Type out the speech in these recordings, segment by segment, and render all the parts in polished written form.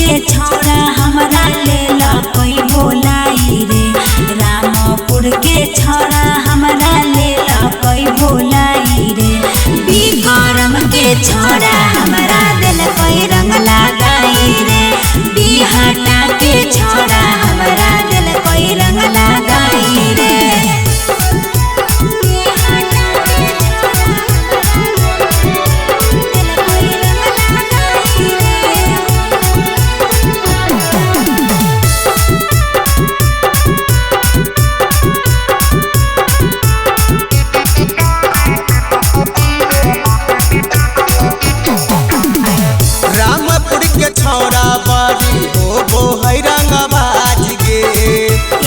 के छोड़ा हमरा लेला कोई बोलाई रे। रामपुर के छोड़ा हमरा लेला कोई बोलाई रे। बिक्रम के छोड़ा हमरा दिल कोई रंग लगाई रे। बिहाटा के छोड़ा हमरा दिल कोई रंग लगाई रे। रामपुर के छौरा बारी हो वो है रंगबाज गे।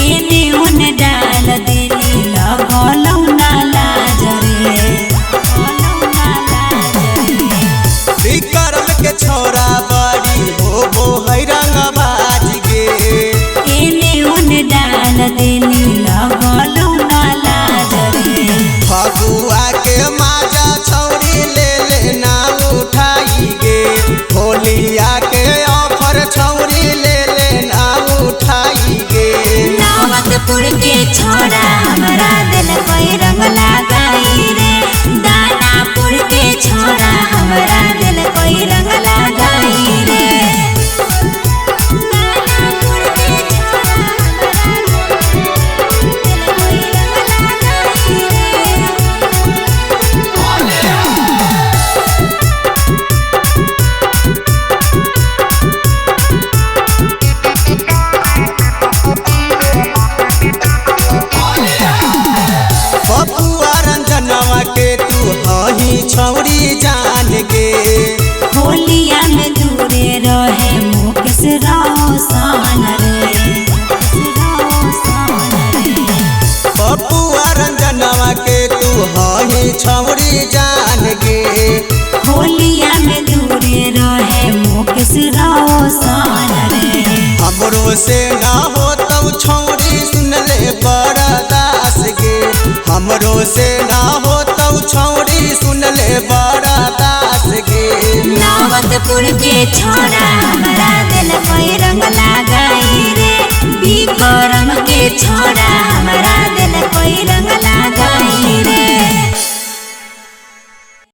एने ओने डाल देली लगलौ ना लाज रे। बिक्रम के छौरा बारी हो वो है रंगबाज गे। एने ओने डाल देली लगलौ ना लाज रे। फगुआ के माजा छौरी ले लेना उठाई गे। होलिया के ऑफर छौरी ले लेना उठाई गे। नौबतपुर के छोड़ा हमरा दिल कोई रंग लगाई रे। दानापुर के छोड़ा हमरा दिल कोई रंग लगाई रे। दानापुर के छोड़ा हमरा दिल कोई रंग लगाई बबुआ रंजनवा के तू हही छौरी जान गे। होलिया में दूरे रहे मुकेश रोशन रे। बबुआ रंजनवा के तू हही छौरी जान गे। होलिया में दूरे रहे मुकेश रोशन रे। हमरो से ना हो तब छौरी सुन ले बरदास गे। हमरो से ना हो तब छौरी सुन ले बरदास गे। नौबतपुर के छोड़ा हमरा दिल कोई रंग लगाई रे। बिक्रम के छोड़ा